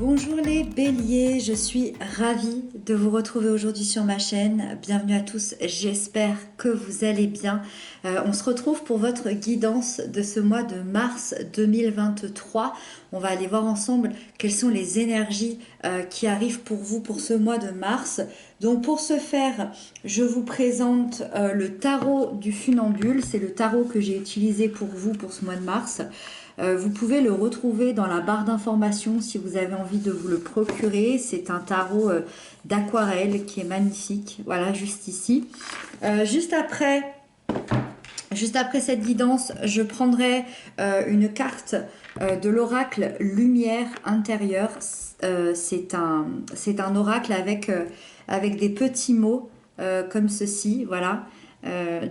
Bonjour les béliers, je suis ravie de vous retrouver aujourd'hui sur ma chaîne. Bienvenue à tous, j'espère que vous allez bien. On se retrouve pour votre guidance de ce mois de mars 2023. On va aller voir ensemble quelles sont les énergies qui arrivent pour vous pour ce mois de mars. Donc pour ce faire, je vous présente le tarot du funambule. C'est le tarot que j'ai utilisé pour vous pour ce mois de mars. Vous pouvez le retrouver dans la barre d'informations si vous avez envie de vous le procurer. C'est un tarot d'aquarelle qui est magnifique. Voilà, juste ici. Juste après cette guidance, je prendrai une carte de l'oracle Lumière intérieure. C'est un oracle avec des petits mots comme ceci. Voilà.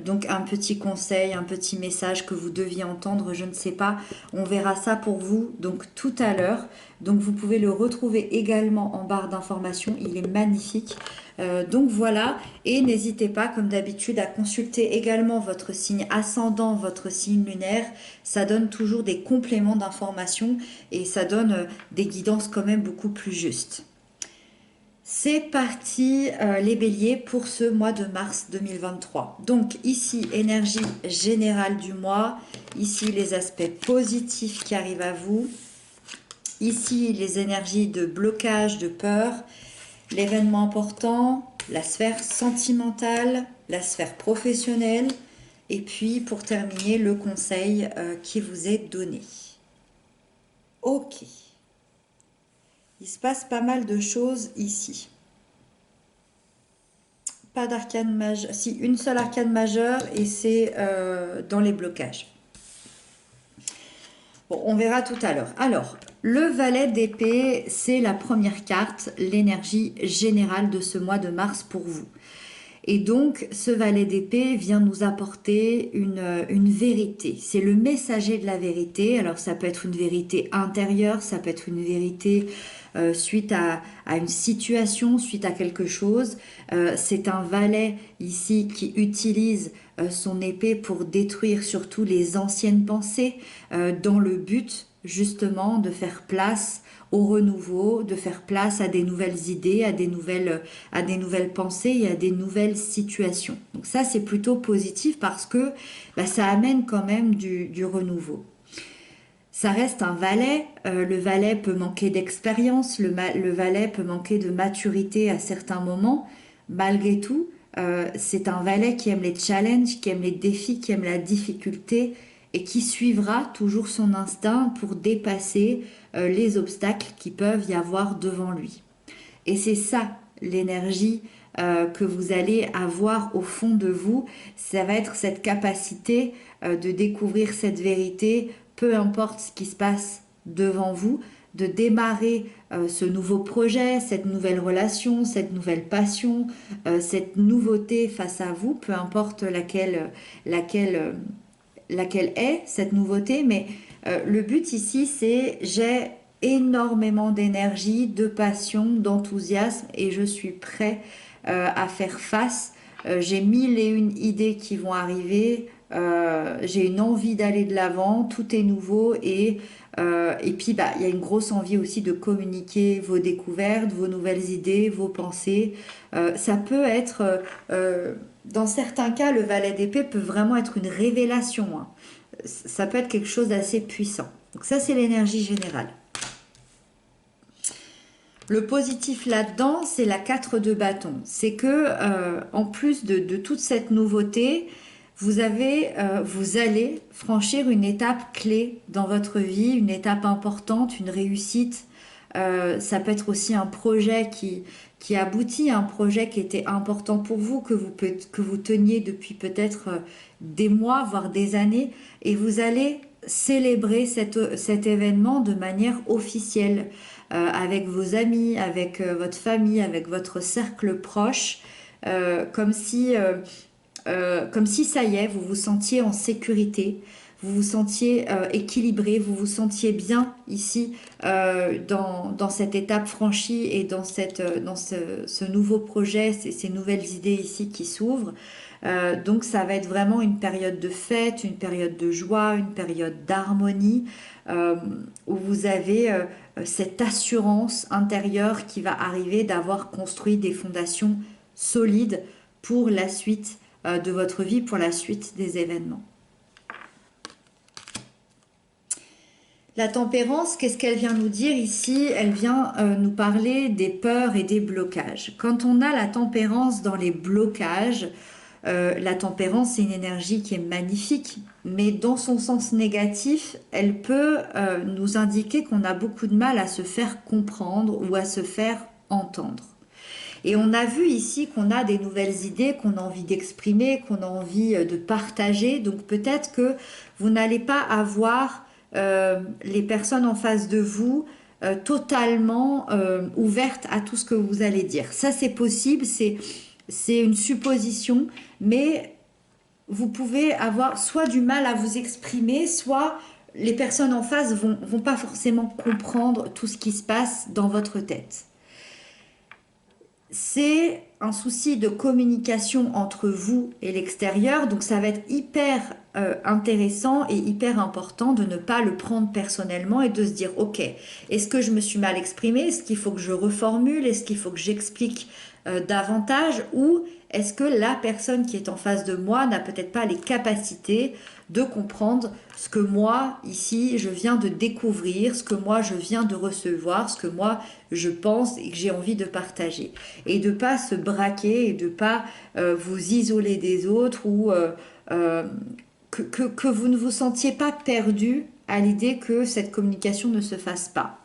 Donc un petit conseil, un petit message que vous deviez entendre, je ne sais pas, on verra ça pour vous donc tout à l'heure. Donc vous pouvez le retrouver également en barre d'informations, il est magnifique. Donc voilà, et n'hésitez pas comme d'habitude à consulter également votre signe ascendant, votre signe lunaire. Ça donne toujours des compléments d'informations et ça donne des guidances quand même beaucoup plus justes. C'est parti les béliers pour ce mois de mars 2023. Donc ici, énergie générale du mois. Ici, les aspects positifs qui arrivent à vous. Ici, les énergies de blocage, de peur. L'événement important, la sphère sentimentale, la sphère professionnelle. Et puis, pour terminer, le conseil qui vous est donné. Ok. Il se passe pas mal de choses ici. Pas d'arcane majeure. Si, une seule arcane majeure et c'est dans les blocages. Bon, on verra tout à l'heure. Alors, le valet d'épée, c'est la première carte, l'énergie générale de ce mois de mars pour vous. Et donc, ce valet d'épée vient nous apporter une vérité. C'est le messager de la vérité. Alors, ça peut être une vérité intérieure, ça peut être une vérité suite à une situation, suite à quelque chose. C'est un valet ici qui utilise son épée pour détruire surtout les anciennes pensées dans le but justement de faire place au renouveau, de faire place à des nouvelles idées, à des nouvelles pensées et à des nouvelles situations. Donc ça, c'est plutôt positif parce que ça amène quand même du renouveau. Ça reste un valet. Le valet peut manquer d'expérience, le valet peut manquer de maturité à certains moments. Malgré tout, c'est un valet qui aime les challenges, qui aime les défis, qui aime la difficulté et qui suivra toujours son instinct pour dépasser les obstacles qui peuvent y avoir devant lui. Et c'est ça l'énergie que vous allez avoir au fond de vous. Ça va être cette capacité de découvrir cette vérité, peu importe ce qui se passe devant vous, de démarrer ce nouveau projet, cette nouvelle relation, cette nouvelle passion, cette nouveauté face à vous, peu importe laquelle est cette nouveauté, mais le but ici c'est j'ai énormément d'énergie, de passion, d'enthousiasme et je suis prêt à faire face. J'ai 1001 idées qui vont arriver, j'ai une envie d'aller de l'avant, tout est nouveau et puis il y a une grosse envie aussi de communiquer vos découvertes, vos nouvelles idées, vos pensées. Ça peut être dans certains cas, le valet d'épée peut vraiment être une révélation. Hein. Ça peut être quelque chose d'assez puissant. Donc ça, c'est l'énergie générale. Le positif là-dedans, c'est la 4 de bâton. C'est que, en plus de toute cette nouveauté, vous allez franchir une étape clé dans votre vie, une étape importante, une réussite. Ça peut être aussi un projet qui aboutit, un projet qui était important pour vous, que vous teniez depuis peut-être des mois, voire des années, et vous allez célébrer cet événement de manière officielle, avec vos amis, avec votre famille, avec votre cercle proche, comme si ça y est, vous vous sentiez en sécurité, vous vous sentiez équilibré, vous vous sentiez bien ici dans cette étape franchie et dans ce nouveau projet, ces nouvelles idées ici qui s'ouvrent. Donc ça va être vraiment une période de fête, une période de joie, une période d'harmonie, où vous avez cette assurance intérieure qui va arriver d'avoir construit des fondations solides pour la suite de votre vie, pour la suite des événements. La tempérance, qu'est-ce qu'elle vient nous dire ici? Elle vient nous parler des peurs et des blocages. Quand on a la tempérance dans les blocages, la tempérance, c'est une énergie qui est magnifique, mais dans son sens négatif, elle peut nous indiquer qu'on a beaucoup de mal à se faire comprendre ou à se faire entendre. Et on a vu ici qu'on a des nouvelles idées, qu'on a envie d'exprimer, qu'on a envie de partager. Donc peut-être que vous n'allez pas avoir les personnes en face de vous totalement ouvertes à tout ce que vous allez dire. Ça, c'est possible, c'est une supposition, mais vous pouvez avoir soit du mal à vous exprimer, soit les personnes en face vont pas forcément comprendre tout ce qui se passe dans votre tête. C'est un souci de communication entre vous et l'extérieur, donc ça va être hyper intéressant et hyper important de ne pas le prendre personnellement et de se dire ok, est-ce que je me suis mal exprimée, est-ce qu'il faut que je reformule, est-ce qu'il faut que j'explique davantage, ou est-ce que la personne qui est en face de moi n'a peut-être pas les capacités de comprendre ce que moi, ici, je viens de découvrir, ce que moi, je viens de recevoir, ce que moi, je pense et que j'ai envie de partager. Et de ne pas se braquer et de ne pas vous isoler des autres ou que vous ne vous sentiez pas perdu à l'idée que cette communication ne se fasse pas.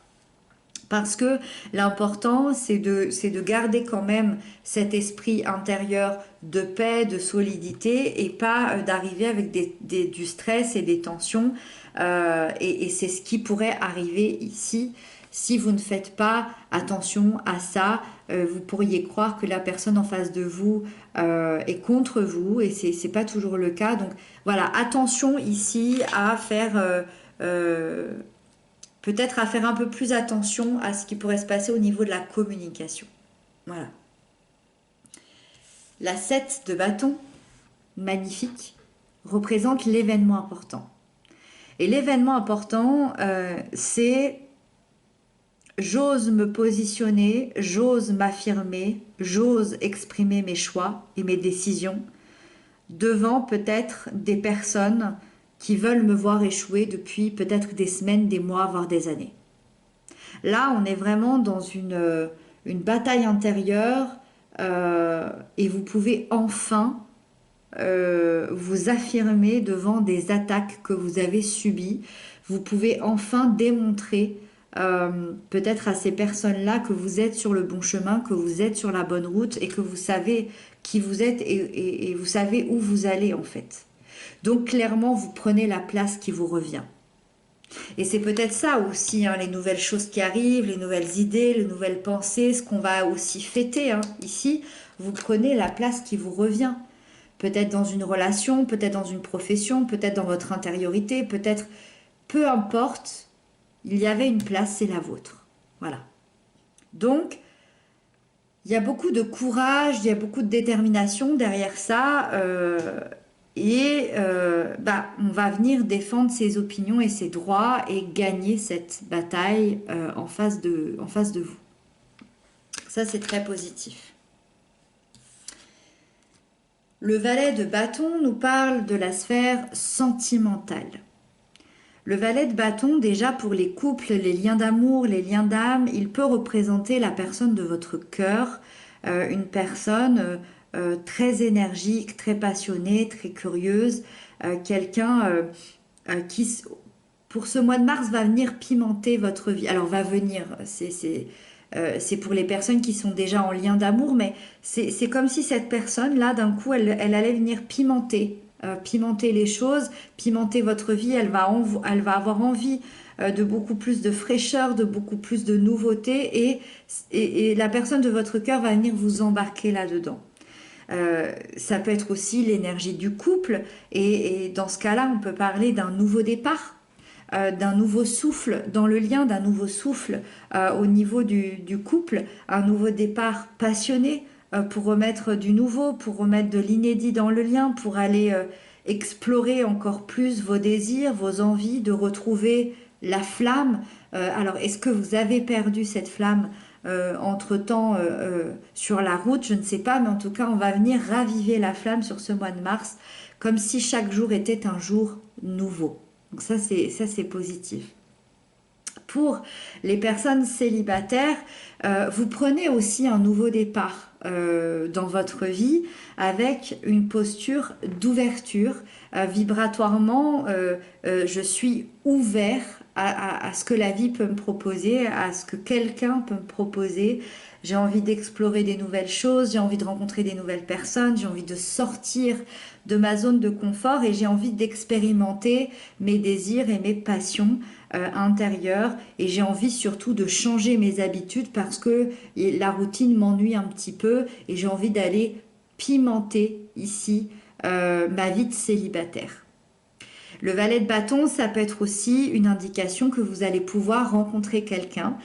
Parce que l'important, c'est de garder quand même cet esprit intérieur de paix, de solidité, et pas d'arriver avec du stress et des tensions. Et c'est ce qui pourrait arriver ici. Si vous ne faites pas attention à ça, vous pourriez croire que la personne en face de vous est contre vous, et c'est pas toujours le cas. Donc voilà, attention ici à faire... peut-être à faire un peu plus attention à ce qui pourrait se passer au niveau de la communication. Voilà. La 7 de bâton, magnifique, représente l'événement important. Et l'événement important, c'est j'ose me positionner, j'ose m'affirmer, j'ose exprimer mes choix et mes décisions devant peut-être des personnes qui veulent me voir échouer depuis peut-être des semaines, des mois, voire des années. Là, on est vraiment dans une bataille intérieure et vous pouvez enfin vous affirmer devant des attaques que vous avez subies. Vous pouvez enfin démontrer peut-être à ces personnes-là que vous êtes sur le bon chemin, que vous êtes sur la bonne route et que vous savez qui vous êtes et vous savez où vous allez en fait. Donc clairement, vous prenez la place qui vous revient. Et c'est peut-être ça aussi, hein, les nouvelles choses qui arrivent, les nouvelles idées, les nouvelles pensées, ce qu'on va aussi fêter ici. Vous prenez la place qui vous revient. Peut-être dans une relation, peut-être dans une profession, peut-être dans votre intériorité, peut-être, peu importe, il y avait une place, c'est la vôtre. Voilà. Donc, il y a beaucoup de courage, il y a beaucoup de détermination derrière ça. On va venir défendre ses opinions et ses droits et gagner cette bataille en face de vous. Ça, c'est très positif. Le valet de bâton nous parle de la sphère sentimentale. Le valet de bâton, déjà pour les couples, les liens d'amour, les liens d'âme, il peut représenter la personne de votre cœur, une personne très énergique, très passionnée, très curieuse, quelqu'un qui, pour ce mois de mars, va venir pimenter votre vie. Alors, va venir, c'est pour les personnes qui sont déjà en lien d'amour, mais c'est comme si cette personne-là, d'un coup, elle allait venir pimenter les choses, pimenter votre vie. Elle va avoir envie de beaucoup plus de fraîcheur, de beaucoup plus de nouveauté, et la personne de votre cœur va venir vous embarquer là-dedans. Ça peut être aussi l'énergie du couple, et dans ce cas-là, on peut parler d'un nouveau départ, d'un nouveau souffle dans le lien, d'un nouveau souffle au niveau du couple, un nouveau départ passionné, pour remettre du nouveau, pour remettre de l'inédit dans le lien, pour aller explorer encore plus vos désirs, vos envies, de retrouver la flamme. Alors, est-ce que vous avez perdu cette flamme entre-temps sur la route? Je ne sais pas, mais en tout cas, on va venir raviver la flamme sur ce mois de mars, comme si chaque jour était un jour nouveau. Donc ça, c'est positif. Pour les personnes célibataires, vous prenez aussi un nouveau départ dans votre vie avec une posture d'ouverture. Vibratoirement, je suis ouvert à ce que la vie peut me proposer, à ce que quelqu'un peut me proposer. J'ai envie d'explorer des nouvelles choses, j'ai envie de rencontrer des nouvelles personnes, j'ai envie de sortir de ma zone de confort et j'ai envie d'expérimenter mes désirs et mes passions intérieures, et j'ai envie surtout de changer mes habitudes parce que la routine m'ennuie un petit peu et j'ai envie d'aller pimenter ici ma vie de célibataire. Le valet de bâton, ça peut être aussi une indication que vous allez pouvoir rencontrer quelqu'un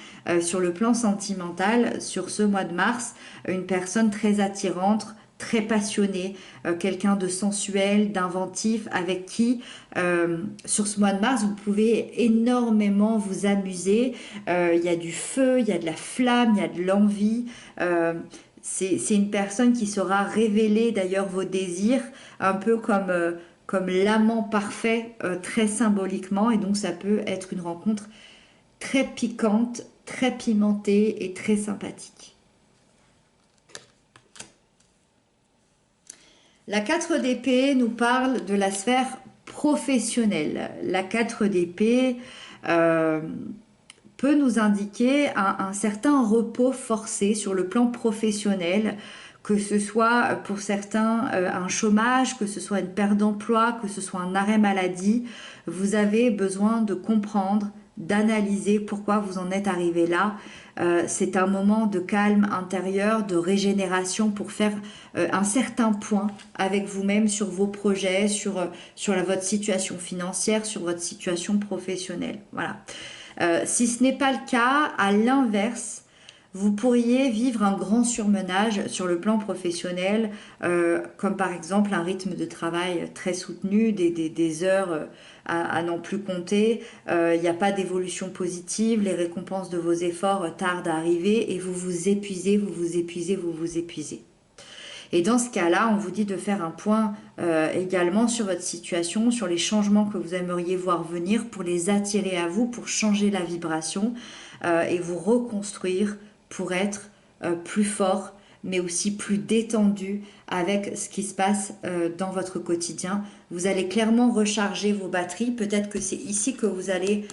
sur le plan sentimental sur ce mois de mars, une personne très attirante, très passionné, quelqu'un de sensuel, d'inventif, avec qui, sur ce mois de mars, vous pouvez énormément vous amuser. Il y a du feu, il y a de la flamme, il y a de l'envie. C'est une personne qui saura révéler d'ailleurs vos désirs, un peu comme l'amant parfait, très symboliquement. Et donc ça peut être une rencontre très piquante, très pimentée et très sympathique. La 4 d'épée nous parle de la sphère professionnelle. La 4 d'épée peut nous indiquer un certain repos forcé sur le plan professionnel, que ce soit pour certains un chômage, que ce soit une perte d'emploi, que ce soit un arrêt maladie. Vous avez besoin de comprendre, d'analyser pourquoi vous en êtes arrivé là. C'est un moment de calme intérieur, de régénération pour faire un certain point avec vous-même sur vos projets, sur votre situation financière, sur votre situation professionnelle. Voilà. Si ce n'est pas le cas, à l'inverse, vous pourriez vivre un grand surmenage sur le plan professionnel, comme par exemple un rythme de travail très soutenu, des heures à n'en plus compter. Il n'y a pas d'évolution positive, les récompenses de vos efforts tardent à arriver et vous vous épuisez, vous vous épuisez, vous vous épuisez. Et dans ce cas-là, on vous dit de faire un point également sur votre situation, sur les changements que vous aimeriez voir venir pour les attirer à vous, pour changer la vibration et vous reconstruire pour être plus fort, mais aussi plus détendu avec ce qui se passe dans votre quotidien. Vous allez clairement recharger vos batteries. Peut-être que c'est ici que vous allez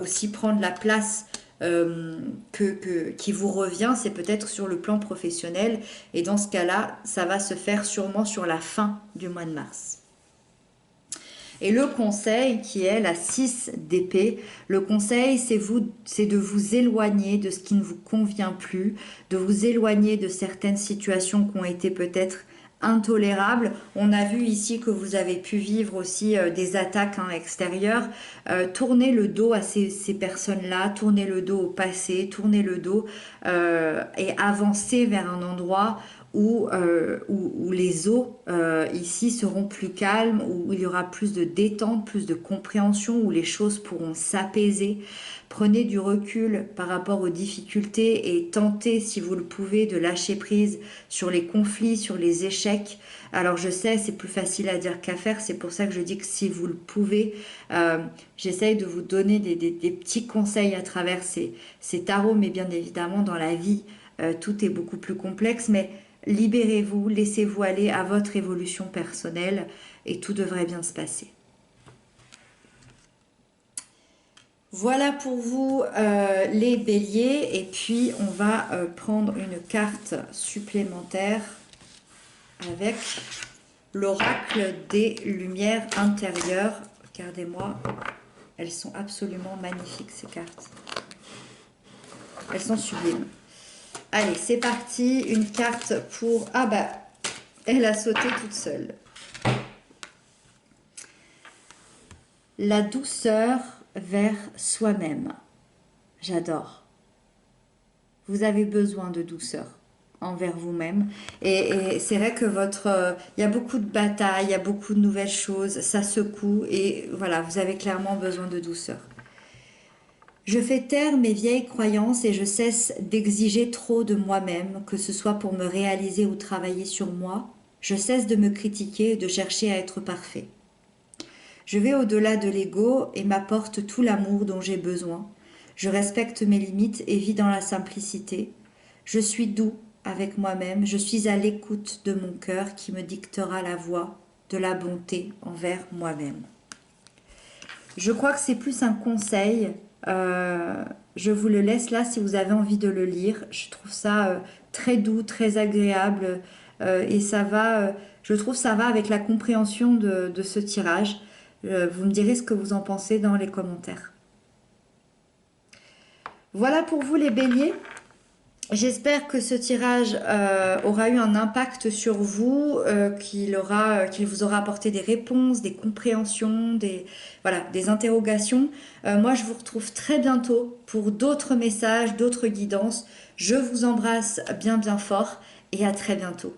aussi prendre la place qui vous revient, c'est peut-être sur le plan professionnel. Et dans ce cas-là, ça va se faire sûrement sur la fin du mois de mars. Et le conseil qui est la 6 d'épée, le conseil c'est de vous éloigner de ce qui ne vous convient plus, de vous éloigner de certaines situations qui ont été peut-être intolérables. On a vu ici que vous avez pu vivre aussi des attaques extérieures. Tournez le dos à ces personnes-là, tournez le dos au passé, tournez le dos et avancez vers un endroit où les eaux ici seront plus calmes, où il y aura plus de détente, plus de compréhension, où les choses pourront s'apaiser. Prenez du recul par rapport aux difficultés et tentez, si vous le pouvez, de lâcher prise sur les conflits, sur les échecs. Alors je sais, c'est plus facile à dire qu'à faire, c'est pour ça que je dis que si vous le pouvez, j'essaye de vous donner des petits conseils à travers ces tarots, mais bien évidemment dans la vie, tout est beaucoup plus complexe, mais libérez-vous, laissez-vous aller à votre évolution personnelle et tout devrait bien se passer. Voilà pour vous les béliers, et puis on va prendre une carte supplémentaire avec l'oracle des lumières intérieures. Regardez-moi, elles sont absolument magnifiques ces cartes. Elles sont sublimes. Allez, c'est parti, une carte pour... Ah bah, elle a sauté toute seule. La douceur vers soi-même. J'adore. Vous avez besoin de douceur. envers vous-même. Et c'est vrai que il y a beaucoup de batailles, il y a beaucoup de nouvelles choses, ça secoue et voilà, vous avez clairement besoin de douceur. Je fais taire mes vieilles croyances et je cesse d'exiger trop de moi-même, que ce soit pour me réaliser ou travailler sur moi. Je cesse de me critiquer et de chercher à être parfait. Je vais au-delà de l'ego et m'apporte tout l'amour dont j'ai besoin. Je respecte mes limites et vis dans la simplicité. Je suis doux avec moi-même, je suis à l'écoute de mon cœur qui me dictera la voie de la bonté envers moi-même. Je crois que c'est plus un conseil. Je vous le laisse là si vous avez envie de le lire. Je trouve ça très doux, très agréable et ça va, je trouve ça va avec la compréhension de ce tirage. Vous me direz ce que vous en pensez dans les commentaires. Voilà pour vous les béliers. J'espère que ce tirage aura eu un impact sur vous, qu'il vous aura apporté des réponses, des compréhensions, voilà, des interrogations. Moi, je vous retrouve très bientôt pour d'autres messages, d'autres guidances. Je vous embrasse bien bien fort et à très bientôt.